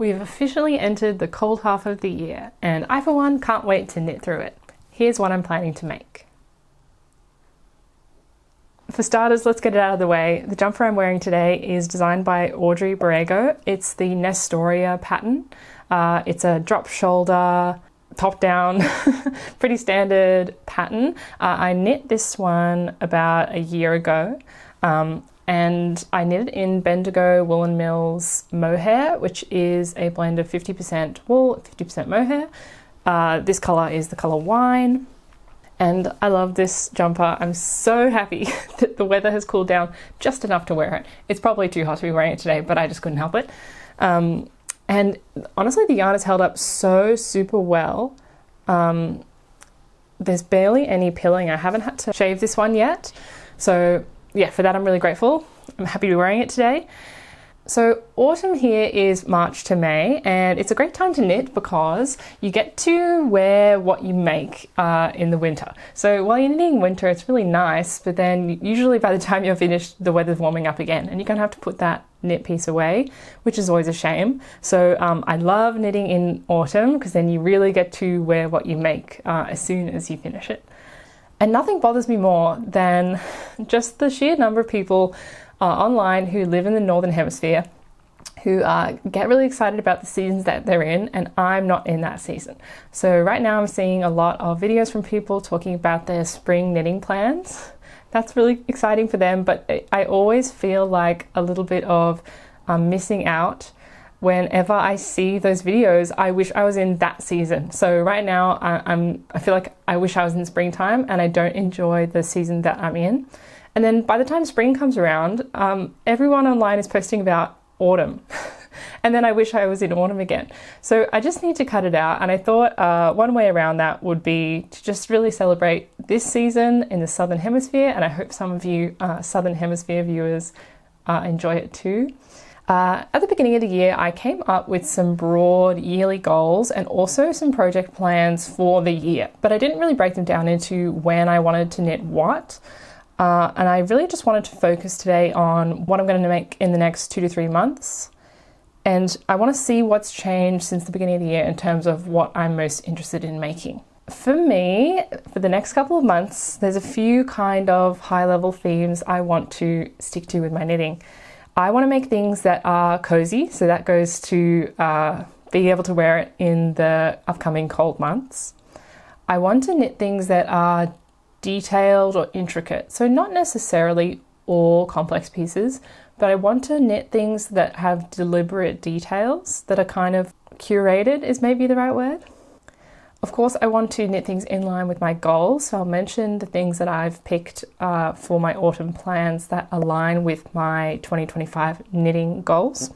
We've officially entered the cold half of the year, and I for one can't wait to knit through it. Here's what I'm planning to make. For starters, let's get it out of the way. The jumper I'm wearing today is designed by Audrey Borrego. It's the Nestoria pattern. It's a drop shoulder, top down, pretty standard pattern. I knit this one about a year ago. And I knit it in Bendigo Woolen Mills mohair, which is a blend of 50% wool, 50% mohair. This colour is the colour wine. And I love this jumper. I'm so happy that the weather has cooled down just enough to wear it. It's probably too hot to be wearing it today, but I just couldn't help it. And honestly, the yarn has held up so super well. There's barely any pilling. I haven't had to shave this one yet. So yeah, for that I'm really grateful. I'm happy to be wearing it today. So autumn here is March to May, and it's a great time to knit because you get to wear what you make in the winter. So while you're knitting in winter, it's really nice, but then usually by the time you're finished, the weather's warming up again, and you're gonna have to put that knit piece away, which is always a shame. So I love knitting in autumn because then you really get to wear what you make as soon as you finish it. And nothing bothers me more than just the sheer number of people online who live in the Northern Hemisphere who get really excited about the seasons that they're in, and I'm not in that season. So right now I'm seeing a lot of videos from people talking about their spring knitting plans. That's really exciting for them, but I always feel like a little bit of missing out. Whenever I see those videos, I wish I was in that season. So right now I feel like I wish I was in springtime, and I don't enjoy the season that I'm in. And then by the time spring comes around, everyone online is posting about autumn. And then I wish I was in autumn again. So I just need to cut it out. And I thought one way around that would be to just really celebrate this season in the Southern Hemisphere. And I hope some of you Southern Hemisphere viewers enjoy it too. At the beginning of the year, I came up with some broad yearly goals and also some project plans for the year. But I didn't really break them down into when I wanted to knit what. And I really just wanted to focus today on what I'm going to make in the next 2 to 3 months. And I want to see what's changed since the beginning of the year in terms of what I'm most interested in making. For me, for the next couple of months, there's a few kind of high-level themes I want to stick to with my knitting. I want to make things that are cozy, so that goes to being able to wear it in the upcoming cold months. I want to knit things that are detailed or intricate, so not necessarily all complex pieces, but I want to knit things that have deliberate details that are kind of curated is maybe the right word. Of course, I want to knit things in line with my goals, so I'll mention the things that I've picked for my autumn plans that align with my 2025 knitting goals.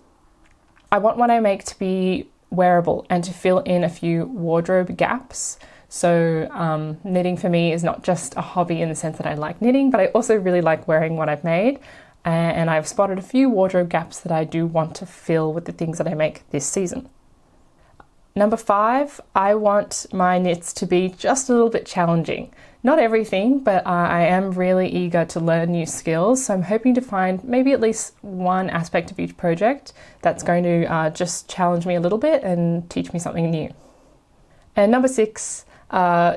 I want what I make to be wearable and to fill in a few wardrobe gaps. So knitting for me is not just a hobby in the sense that I like knitting, but I also really like wearing what I've made. And I've spotted a few wardrobe gaps that I do want to fill with the things that I make this season. Number 5, I want my knits to be just a little bit challenging. Not everything, but I am really eager to learn new skills. So I'm hoping to find maybe at least one aspect of each project that's going to just challenge me a little bit and teach me something new. And number 6,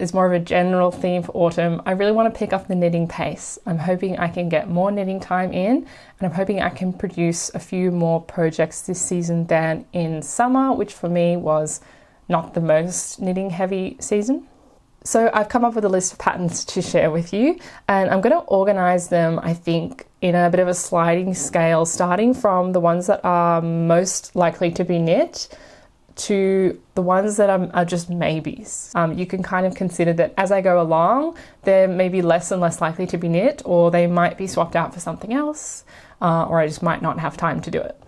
is more of a general theme for autumn. I really want to pick up the knitting pace. I'm hoping I can get more knitting time in, and I'm hoping I can produce a few more projects this season than in summer, which for me was not the most knitting heavy season. So I've come up with a list of patterns to share with you, and I'm going to organize them, I think, in a bit of a sliding scale, starting from the ones that are most likely to be knit to the ones that are just maybes. You can kind of consider that as I go along, they're maybe less and less likely to be knit, or they might be swapped out for something else, or I just might not have time to do it.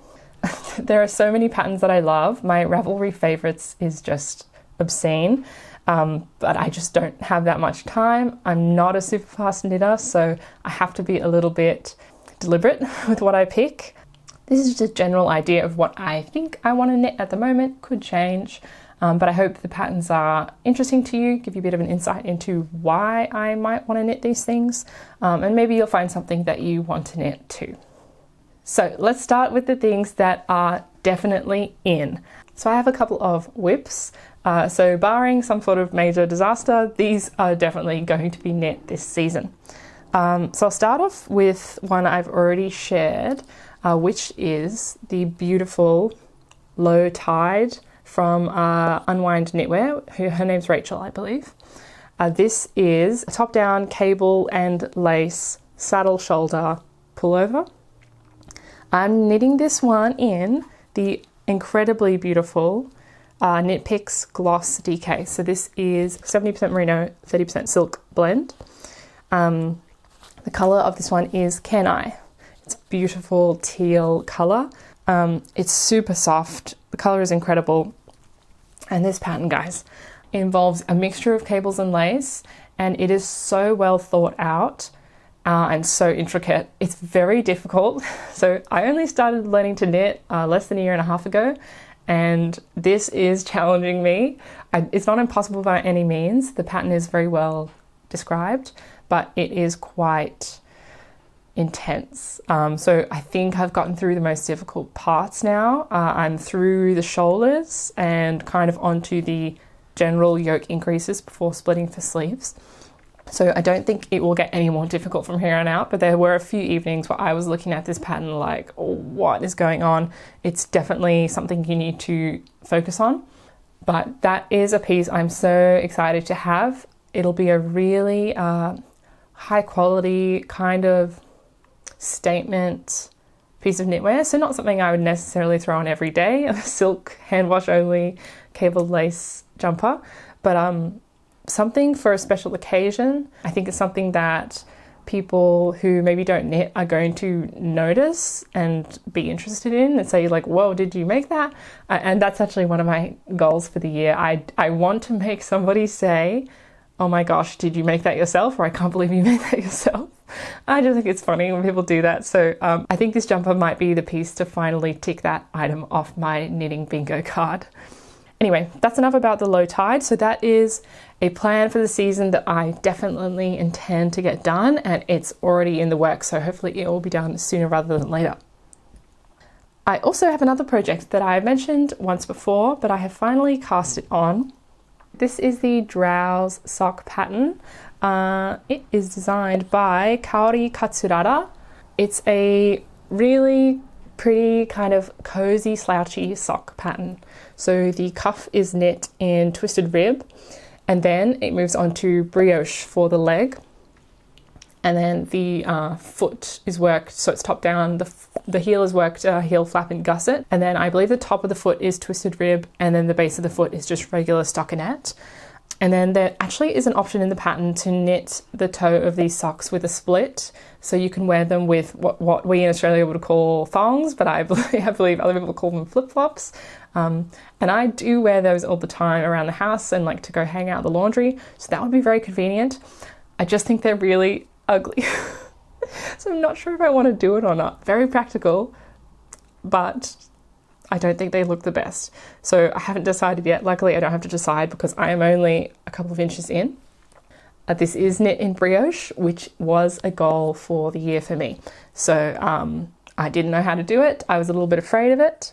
There are so many patterns that I love. My Ravelry favorites is just obscene, but I just don't have that much time. I'm not a super fast knitter, so I have to be a little bit deliberate with what I pick. This is just a general idea of what I think I want to knit at the moment. Could change, but I hope the patterns are interesting to you, give you a bit of an insight into why I might want to knit these things, and maybe you'll find something that you want to knit too. So let's start with the things that are definitely in. So I have a couple of whips. So barring some sort of major disaster, these are definitely going to be knit this season. So I'll start off with one I've already shared, which is the beautiful Low Tide from Unwind Knitwear. Her name's Rachel, I believe. This is a top-down cable and lace saddle shoulder pullover. I'm knitting this one in the incredibly beautiful Knit Picks Gloss DK. So this is 70% merino, 30% silk blend. The colour of this one is Can I? It's a beautiful teal colour. It's super soft. The colour is incredible. And this pattern, guys, involves a mixture of cables and lace, and it is so well thought out and so intricate. It's very difficult. So I only started learning to knit less than a year and a half ago, and this is challenging me. It's not impossible by any means. The pattern is very well described, but it is quite intense. So I think I've gotten through the most difficult parts now. I'm through the shoulders and kind of onto the general yoke increases before splitting for sleeves. So I don't think it will get any more difficult from here on out, but there were a few evenings where I was looking at this pattern like, oh, what is going on? It's definitely something you need to focus on. But that is a piece I'm so excited to have. It'll be a really high quality kind of statement piece of knitwear. So not something I would necessarily throw on every day, a silk hand wash only cabled lace jumper, but something for a special occasion. I think it's something that people who maybe don't knit are going to notice and be interested in and say like, whoa, did you make that? And that's actually one of my goals for the year. I want to make somebody say, oh my gosh, did you make that yourself? Or I can't believe you made that yourself. I just think it's funny when people do that. So I think this jumper might be the piece to finally tick that item off my knitting bingo card. Anyway, that's enough about the Low Tide. So that is a plan for the season that I definitely intend to get done, and it's already in the works. So hopefully it will be done sooner rather than later. I also have another project that I mentioned once before, but I have finally cast it on. This is the Drowse sock pattern. It is designed by Kaori Katsurada. It's a really pretty kind of cozy slouchy sock pattern. So the cuff is knit in twisted rib, and then it moves on to brioche for the leg, and then the foot is worked, so it's top down. The heel is worked heel flap and gusset, and then I believe the top of the foot is twisted rib, and then the base of the foot is just regular stockinette. And then there actually is an option in the pattern to knit the toe of these socks with a split, so you can wear them with what we in Australia would call thongs, but I believe other people call them flip-flops. And I do wear those all the time around the house and like to go hang out in the laundry, so that would be very convenient. I just think they're really ugly. So I'm not sure if I want to do it or not. Very practical, but I don't think they look the best. So I haven't decided yet. Luckily, I don't have to decide because I am only a couple of inches in. This is knit in brioche, which was a goal for the year for me. So I didn't know how to do it. I was a little bit afraid of it.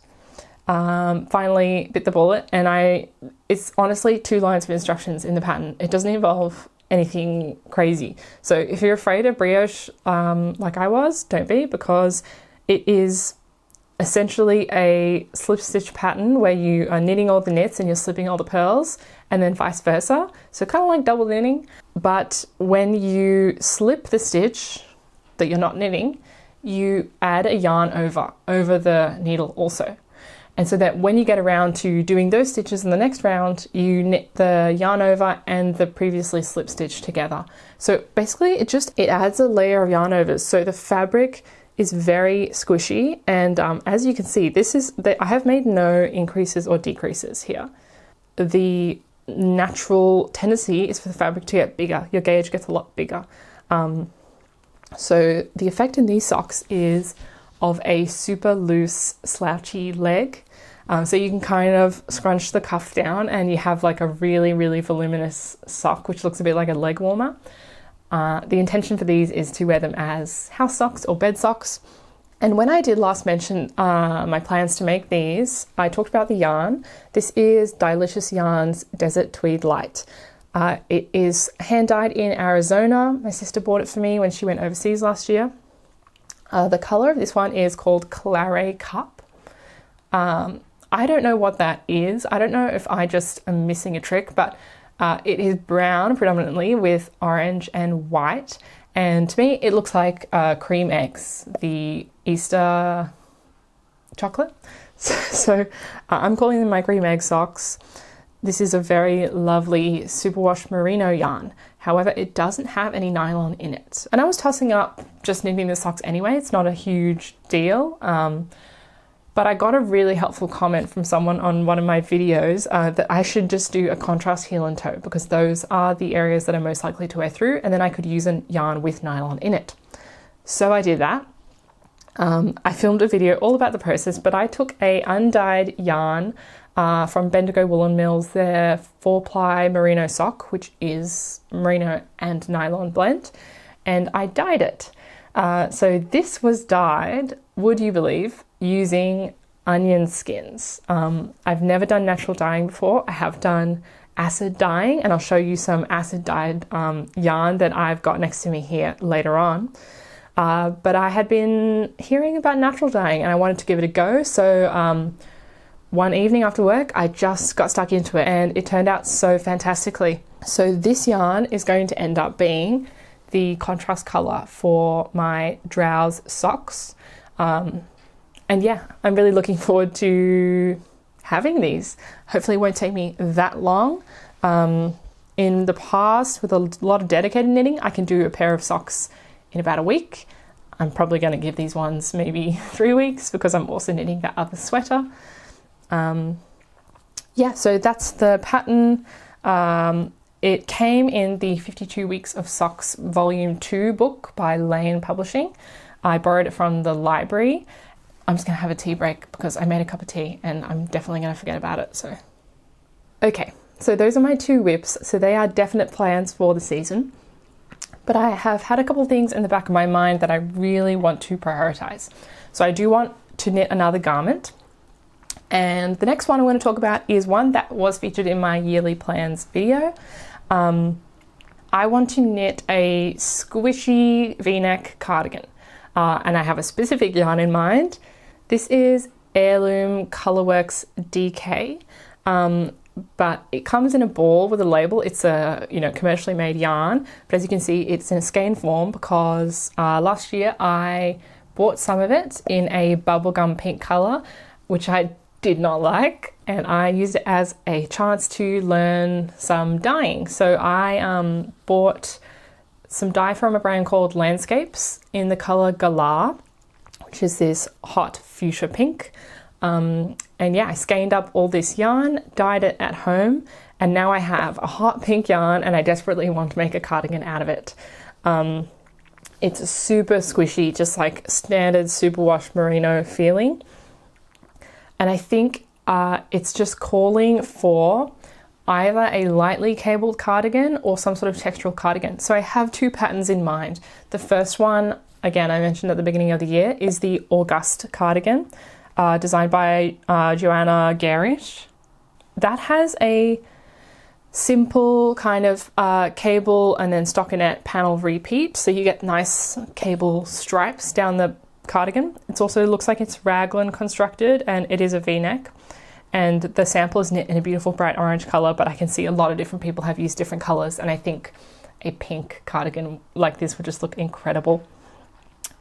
Finally bit the bullet, and it's honestly 2 lines of instructions in the pattern. It doesn't involve anything crazy. So if you're afraid of brioche like I was, don't be, because it is essentially a slip stitch pattern where you are knitting all the knits and you're slipping all the pearls, and then vice versa. So kind of like double knitting, but when you slip the stitch that you're not knitting, you add a yarn over the needle also. And so that when you get around to doing those stitches in the next round, you knit the yarn over and the previously slip stitch together. So basically it adds a layer of yarn overs. So the fabric is very squishy, and as you can see, I have made no increases or decreases here. The natural tendency is for the fabric to get bigger. Your gauge gets a lot bigger. So the effect in these socks is of a super loose slouchy leg. So you can kind of scrunch the cuff down and you have like a really, really voluminous sock, which looks a bit like a leg warmer. The intention for these is to wear them as house socks or bed socks. And when I did last mention my plans to make these, I talked about the yarn. This is Delicious Yarns Desert Tweed Light. It is hand dyed in Arizona. My sister bought it for me when she went overseas last year. The color of this one is called Claret Cup. I don't know what that is. I don't know if I just am missing a trick, but it is brown predominantly with orange and white. And to me, it looks like cream eggs, the Easter chocolate. So I'm calling them my cream egg socks. This is a very lovely superwash merino yarn. However, it doesn't have any nylon in it. And I was tossing up just knitting the socks anyway. It's not a huge deal. But I got a really helpful comment from someone on one of my videos that I should just do a contrast heel and toe because those are the areas that are most likely to wear through, and then I could use a yarn with nylon in it. So I did that. I filmed a video all about the process, but I took a undyed yarn from Bendigo Woolen Mills, their 4-ply merino sock, which is merino and nylon blend, and I dyed it. So this was dyed, would you believe, using onion skins. I've never done natural dyeing before. I have done acid dyeing, and I'll show you some acid dyed yarn that I've got next to me here later on. But I had been hearing about natural dyeing and I wanted to give it a go. So one evening after work, I just got stuck into it and it turned out so fantastically. So this yarn is going to end up being the contrast color for my Drows socks. And yeah, I'm really looking forward to having these. Hopefully it won't take me that long. In the past, with a lot of dedicated knitting, I can do a pair of socks in about a week. I'm probably going to give these ones maybe 3 weeks because I'm also knitting that other sweater. Yeah, so that's the pattern. It came in the 52 Weeks of Socks Volume 2 book by Lane Publishing. I borrowed it from the library. I'm just going to have a tea break because I made a cup of tea and I'm definitely going to forget about it. So, okay, so those are my 2 whips. So they are definite plans for the season. But I have had a couple of things in the back of my mind that I really want to prioritize. So I do want to knit another garment. And the next one I want to talk about is one that was featured in my yearly plans video. I want to knit a squishy v-neck cardigan. And I have a specific yarn in mind. This is Heirloom Colourworks DK. But it comes in a ball with a label. It's a commercially made yarn, but as you can see, it's in a skein form because last year I bought some of it in a bubblegum pink color, which I did not like, and I used it as a chance to learn some dyeing. So I bought some dye from a brand called Landscapes in the color Galar, which is this hot fuchsia pink. And yeah, I skeined up all this yarn, dyed it at home, and now I have a hot pink yarn and I desperately want to make a cardigan out of it. It's super squishy, just like standard superwash merino feeling. And I think it's just calling for either a lightly cabled cardigan or some sort of textural cardigan. So I have 2 patterns in mind. The first one, again, I mentioned at the beginning of the year, is the August cardigan. Designed by Joanna Garish. That has a simple kind of cable and then stockinette panel repeat, so you get nice cable stripes down the cardigan. It also looks like it's raglan constructed and it is a v-neck, and the sample is knit in a beautiful bright orange color, but I can see a lot of different people have used different colors, and I think a pink cardigan like this would just look incredible.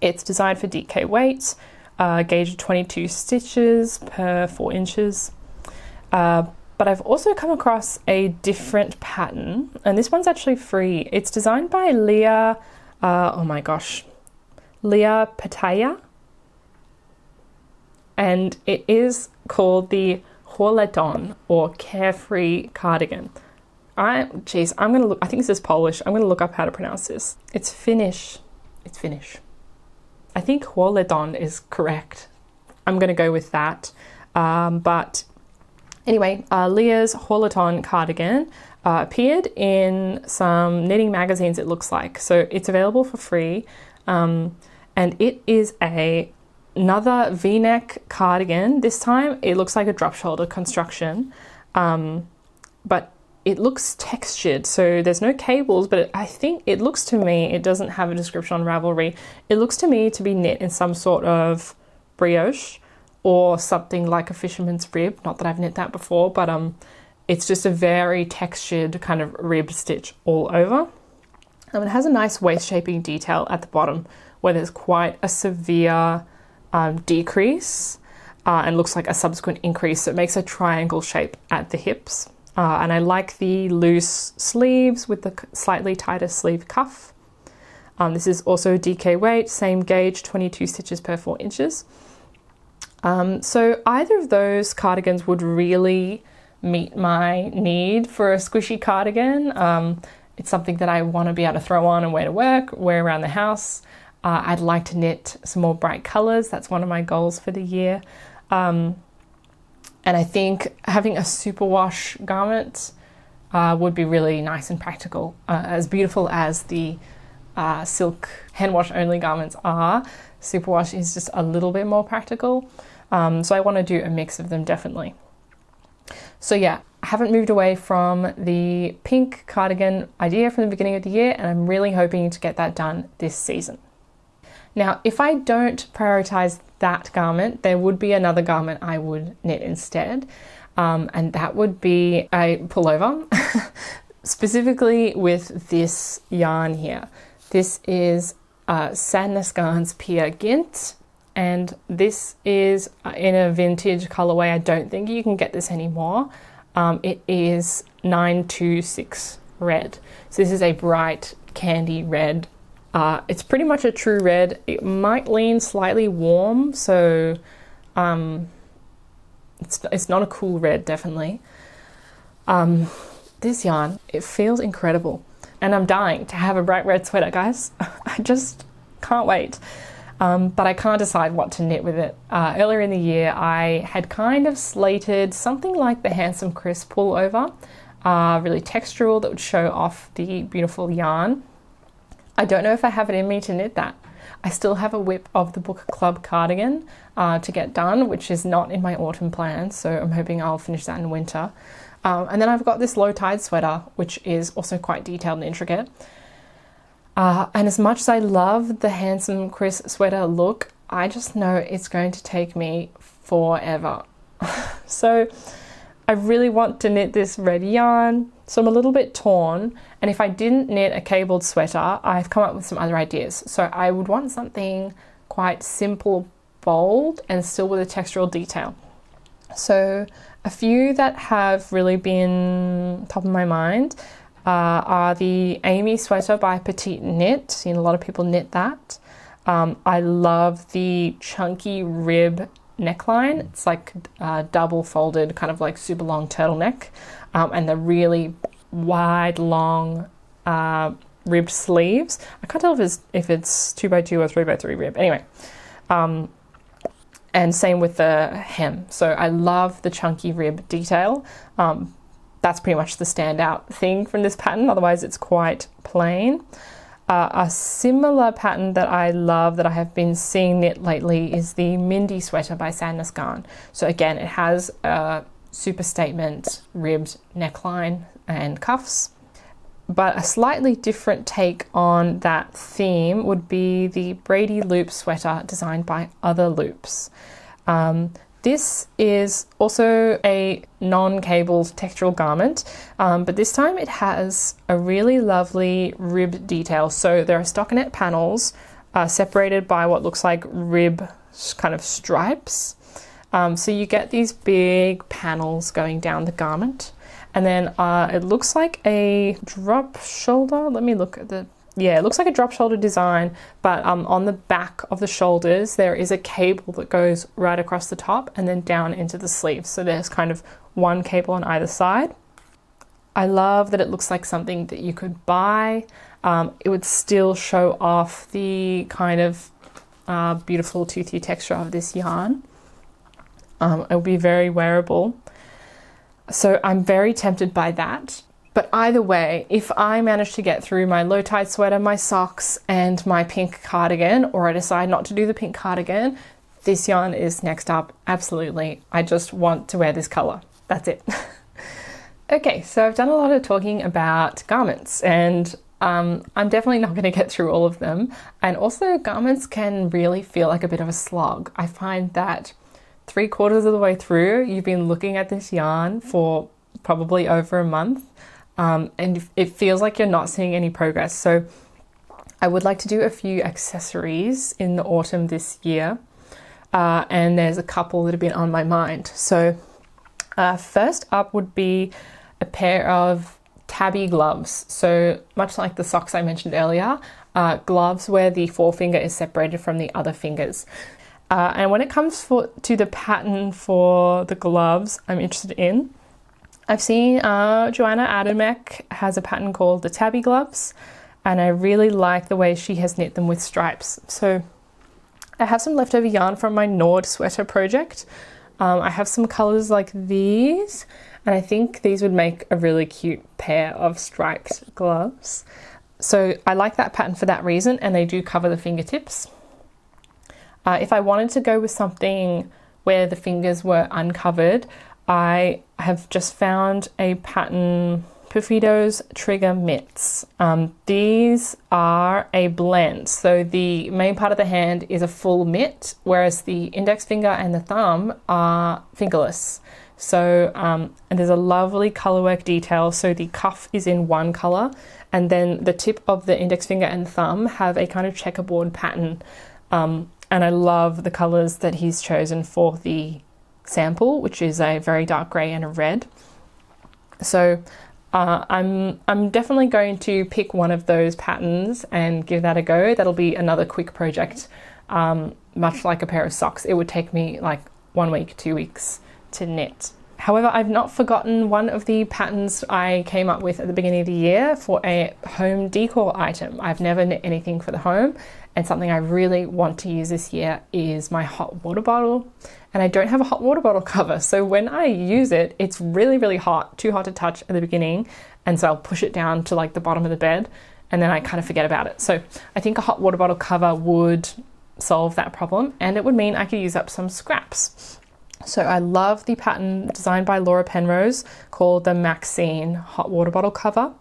It's designed for DK weights. Gauge of 22 stitches per 4 inches. But I've also come across a different pattern, and this one's actually free. It's designed by Leah Pataya, and it is called the Horleton or Carefree Cardigan. I'm gonna look. I think this is Polish. I'm gonna look up how to pronounce this. It's Finnish. I think Horleton is correct. I'm going to go with that. But anyway, Leah's Horleton cardigan appeared in some knitting magazines, it looks like. So it's available for free. And it is a another V-neck cardigan. This time it looks like a drop shoulder construction, but it looks textured, so there's no cables, but I think it looks to me, it doesn't have a description on Ravelry, it looks to me to be knit in some sort of brioche or something like a fisherman's rib. Not that I've knit that before, but it's just a very textured kind of rib stitch all over. It has a nice waist shaping detail at the bottom where there's quite a severe decrease and looks like a subsequent increase. So it makes a triangle shape at the hips. And I like the loose sleeves with the slightly tighter sleeve cuff. This is also DK weight, same gauge, 22 stitches per 4 inches. So either of those cardigans would really meet my need for a squishy cardigan. It's something that I want to be able to throw on and wear to work, wear around the house. I'd like to knit some more bright colours. That's one of my goals for the year. And I think having a superwash garment would be really nice and practical. As beautiful as the silk hand wash only garments are, superwash is just a little bit more practical. So I want to do a mix of them definitely. So yeah, I haven't moved away from the pink cardigan idea from the beginning of the year, and I'm really hoping to get that done this season. Now, if I don't prioritize that garment, there would be another garment I would knit instead, and that would be a pullover, specifically with this yarn here. This is Sadness Garn's Peer Gint, and this is in a vintage colorway. I don't think you can get this anymore. It is 926 red. So this is a bright candy red. It's pretty much a true red. It might lean slightly warm, so it's not a cool red, definitely. This yarn, it feels incredible. And I'm dying to have a bright red sweater, guys. I just can't wait. But I can't decide what to knit with it. Earlier in the year, I had kind of slated something like the Handsome Crisp pullover, really textural, that would show off the beautiful yarn. I don't know if I have it in me to knit that. I still have a whip of the Book Club cardigan to get done, which is not in my autumn plans, so I'm hoping I'll finish that in winter. And then I've got this low tide sweater, which is also quite detailed and intricate. And as much as I love the Handsome Chris sweater look, I just know it's going to take me forever. So I really want to knit this red yarn, so I'm a little bit torn. And if I didn't knit a cabled sweater, I've come up with some other ideas. So I would want something quite simple, bold, and still with a textural detail. So a few that have really been top of my mind are the Amy sweater by Petite Knit. Seen a lot of people knit that. I love the chunky rib neckline. It's like double folded, kind of like super long turtleneck, and the really wide, long ribbed sleeves. I can't tell if it's 2x2 or 3x3 rib. Anyway, and same with the hem. So I love the chunky rib detail. That's pretty much the standout thing from this pattern. Otherwise, it's quite plain. A similar pattern that I love that I have been seeing knit lately is the Mindy sweater by Sadness Garn. So again, it has a super statement ribbed neckline and cuffs. But a slightly different take on that theme would be the Brady Loop sweater designed by Other Loops. This is also a non-cabled textural garment, but this time it has a really lovely rib detail. So there are stockinette panels separated by what looks like rib kind of stripes. So you get these big panels going down the garment. And then it looks like a drop shoulder. Let me look at the... Yeah, it looks like a drop shoulder design, but on the back of the shoulders, there is a cable that goes right across the top and then down into the sleeves. So there's kind of one cable on either side. I love that it looks like something that you could buy. It would still show off the kind of beautiful toothy texture of this yarn. It will be very wearable. So I'm very tempted by that. But either way, if I manage to get through my low tide sweater, my socks, and my pink cardigan, or I decide not to do the pink cardigan, this yarn is next up. Absolutely. I just want to wear this color. That's it. Okay, so I've done a lot of talking about garments, and I'm definitely not going to get through all of them. And also, garments can really feel like a bit of a slog. I find that 3/4 of the way through, you've been looking at this yarn for probably over a month, and it feels like you're not seeing any progress. So I would like to do a few accessories in the autumn this year, and there's a couple that have been on my mind. So first up would be a pair of tabby gloves. So much like the socks I mentioned earlier, gloves where the forefinger is separated from the other fingers. And when it comes to the pattern for the gloves I'm interested in, I've seen Joanna Adamek has a pattern called the tabby gloves, and I really like the way she has knit them with stripes. So I have some leftover yarn from my Nord sweater project. I have some colors like these, and I think these would make a really cute pair of striped gloves. So I like that pattern for that reason, and they do cover the fingertips. If I wanted to go with something where the fingers were uncovered, I have just found a pattern, Perfido's Trigger Mitts. These are a blend. So the main part of the hand is a full mitt, whereas the index finger and the thumb are fingerless. So, and there's a lovely colorwork detail. So the cuff is in one color, and then the tip of the index finger and thumb have a kind of checkerboard pattern. And I love the colors that he's chosen for the sample, which is a very dark gray and a red. So I'm definitely going to pick one of those patterns and give that a go. That'll be another quick project, much like a pair of socks. It would take me like 1 week, 2 weeks to knit. However, I've not forgotten one of the patterns I came up with at the beginning of the year for a home decor item. I've never knit anything for the home, and something I really want to use this year is my hot water bottle. And I don't have a hot water bottle cover, so when I use it, it's really, really hot, too hot to touch at the beginning, and so I'll push it down to like the bottom of the bed, and then I kind of forget about it. So I think a hot water bottle cover would solve that problem, and it would mean I could use up some scraps. So I love the pattern designed by Laura Penrose called the Maxine hot water bottle cover.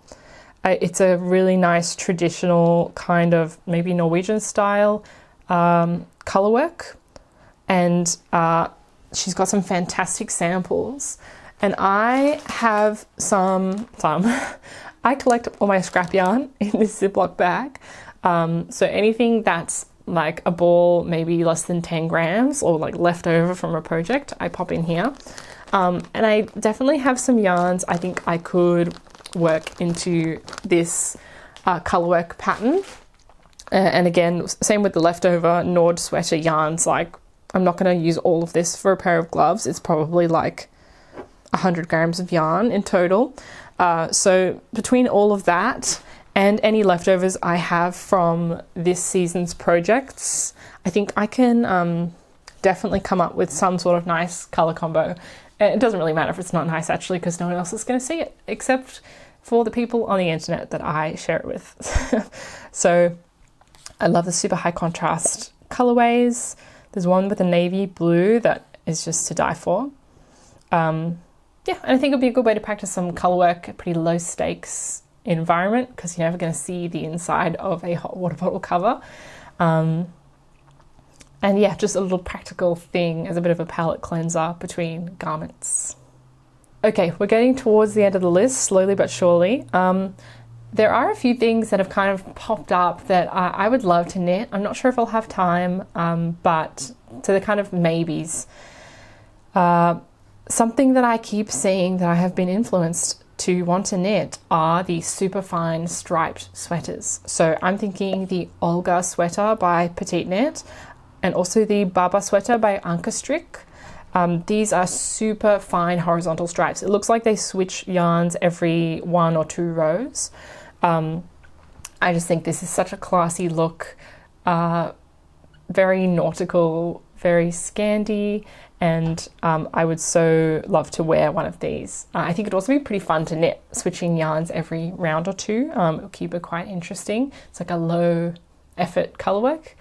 It's a really nice traditional kind of maybe Norwegian style colorwork, and she's got some fantastic samples. And I have some I collect all my scrap yarn in this Ziploc bag. So anything that's like a ball, maybe less than 10 grams or like leftover from a project, I pop in here. And I definitely have some yarns I think I could work into this colorwork pattern. And again, same with the leftover Nord sweater yarns. Like, I'm not going to use all of this for a pair of gloves. It's probably like 100 grams of yarn in total. So between all of that and any leftovers I have from this season's projects, I think I can definitely come up with some sort of nice color combo. It doesn't really matter if it's not nice, actually, because no one else is going to see it except for the people on the internet that I share it with. So I love the super high contrast colorways. There's one with a navy blue that is just to die for. Yeah, and I think it'd be a good way to practice some color work, a pretty low stakes environment, because you're never going to see the inside of a hot water bottle cover. And yeah, just a little practical thing as a bit of a palette cleanser between garments. Okay, we're getting towards the end of the list, slowly but surely. There are a few things that have kind of popped up that I would love to knit. I'm not sure if I'll have time, but to the kind of maybes. Something that I keep seeing that I have been influenced to want to knit are the super fine striped sweaters. So I'm thinking the Olga sweater by Petite Knit and also the Baba sweater by Anka Strick. These are super fine horizontal stripes. It looks like they switch yarns every 1 or 2 rows. I just think this is such a classy look, very nautical, very Scandi, and I would so love to wear one of these. I think it'd also be pretty fun to knit, switching yarns every round or 2. It'll keep it quite interesting. It's like a low effort color work.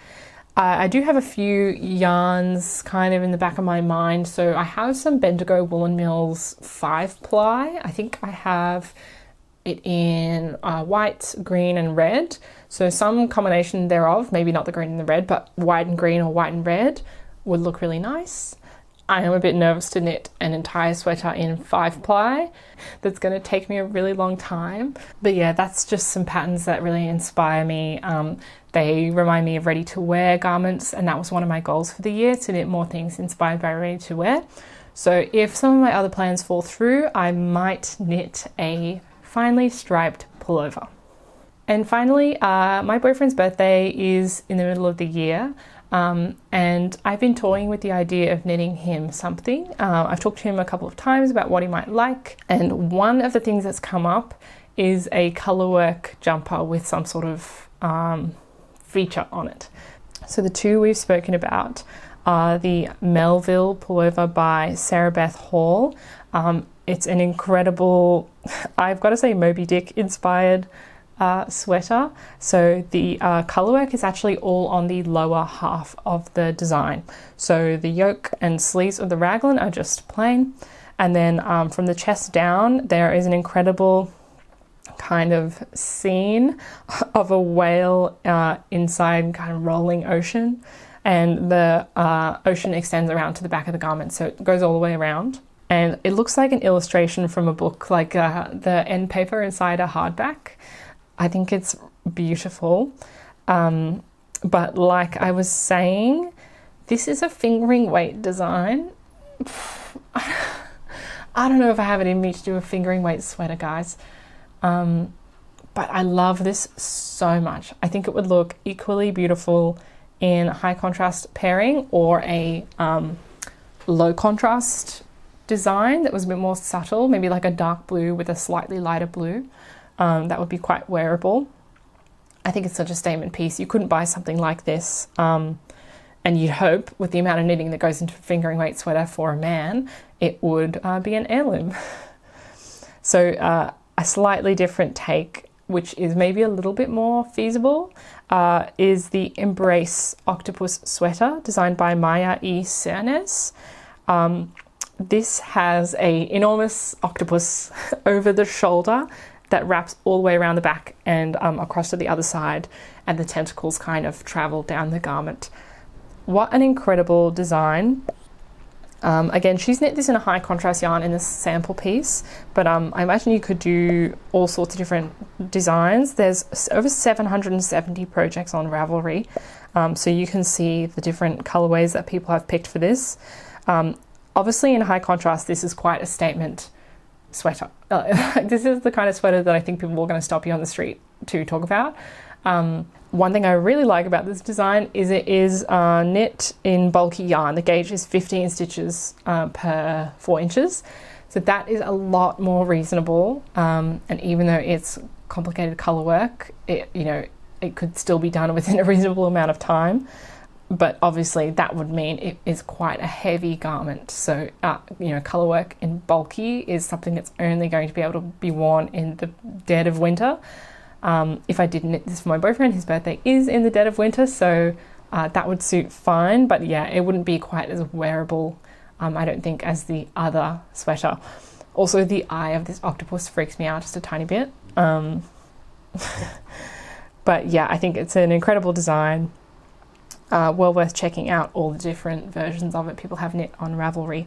I do have a few yarns kind of in the back of my mind. So I have some Bendigo Woolen Mills 5-ply. I think I have it in white, green and red. So some combination thereof, maybe not the green and the red, but white and green or white and red would look really nice. I am a bit nervous to knit an entire sweater in 5-ply. That's going to take me a really long time. But yeah, that's just some patterns that really inspire me. They remind me of ready-to-wear garments, and that was one of my goals for the year, to knit more things inspired by ready-to-wear. So if some of my other plans fall through, I might knit a finely striped pullover. And finally, my boyfriend's birthday is in the middle of the year. And I've been toying with the idea of knitting him something. I've talked to him a couple of times about what he might like, and one of the things that's come up is a colourwork jumper with some sort of feature on it. So the two we've spoken about are the Melville pullover by Sarah Beth Hall. It's an incredible, I've got to say, Moby Dick inspired sweater. So the colourwork is actually all on the lower half of the design. So the yoke and sleeves of the raglan are just plain, and then from the chest down there is an incredible kind of scene of a whale inside kind of rolling ocean, and the ocean extends around to the back of the garment, so it goes all the way around. And it looks like an illustration from a book, like the end paper inside a hardback. I think it's beautiful. But like I was saying, this is a fingering weight design. I don't know if I have it in me to do a fingering weight sweater, guys. But I love this so much. I think it would look equally beautiful in high contrast pairing, or a low contrast design that was a bit more subtle, maybe like a dark blue with a slightly lighter blue. That would be quite wearable. I think it's such a statement piece. You couldn't buy something like this, and you'd hope, with the amount of knitting that goes into a fingering weight sweater for a man, it would be an heirloom. So a slightly different take, which is maybe a little bit more feasible, is the Embrace Octopus sweater, designed by Maya E. Cernes. This has an enormous octopus over the shoulder that wraps all the way around the back and across to the other side, and the tentacles kind of travel down the garment. What an incredible design. Again, she's knit this in a high contrast yarn in this sample piece, but I imagine you could do all sorts of different designs. There's over 770 projects on Ravelry, so you can see the different colorways that people have picked for this. Obviously in high contrast, this is quite a statement sweater. This is the kind of sweater that I think people are going to stop you on the street to talk about. One thing I really like about this design is it is knit in bulky yarn. The gauge is 15 stitches per 4 inches. So that is a lot more reasonable. And even though it's complicated color work, it could still be done within a reasonable amount of time. But obviously that would mean it is quite a heavy garment. So, color work in bulky is something that's only going to be able to be worn in the dead of winter. If I did knit this for my boyfriend, his birthday is in the dead of winter, so that would suit fine. But yeah, it wouldn't be quite as wearable, I don't think, as the other sweater. Also, the eye of this octopus freaks me out just a tiny bit. But yeah, I think it's an incredible design. Well worth checking out all the different versions of it people have knit on Ravelry.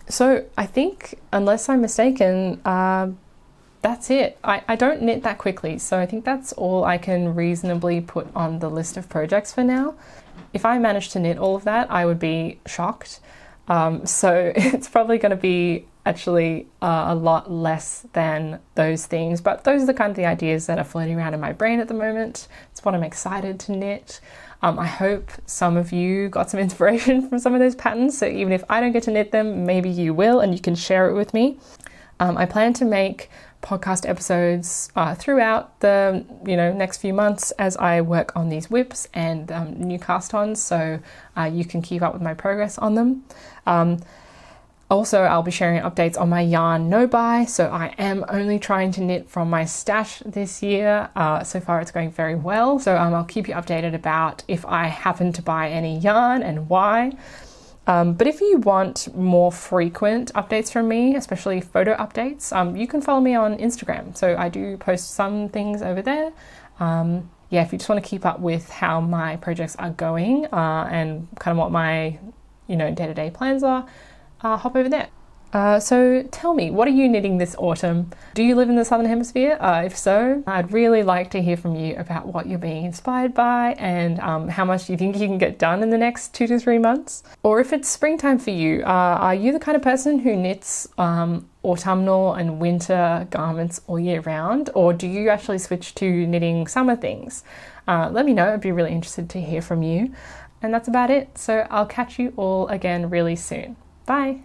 So I think, unless I'm mistaken, that's it. I don't knit that quickly, so I think that's all I can reasonably put on the list of projects for now. If I managed to knit all of that, I would be shocked. So it's probably going to be actually a lot less than those things, but those are the kind of the ideas that are floating around in my brain at the moment. It's what I'm excited to knit. I hope some of you got some inspiration from some of those patterns, so even if I don't get to knit them, maybe you will and you can share it with me. I plan to make podcast episodes throughout the next few months as I work on these whips and new cast-ons, so you can keep up with my progress on them. Also, I'll be sharing updates on my yarn no buy. So I am only trying to knit from my stash this year. So far it's going very well. So I'll keep you updated about if I happen to buy any yarn and why. But if you want more frequent updates from me, especially photo updates, you can follow me on Instagram. So I do post some things over there. Yeah, if you just want to keep up with how my projects are going and kind of what my, day-to-day plans are, hop over there. So tell me, what are you knitting this autumn? Do you live in the Southern Hemisphere? If so, I'd really like to hear from you about what you're being inspired by and how much you think you can get done in the next 2 to 3 months. Or if it's springtime for you, are you the kind of person who knits autumnal and winter garments all year round? Or do you actually switch to knitting summer things? Let me know, I'd be really interested to hear from you. And that's about it. So I'll catch you all again really soon. Bye.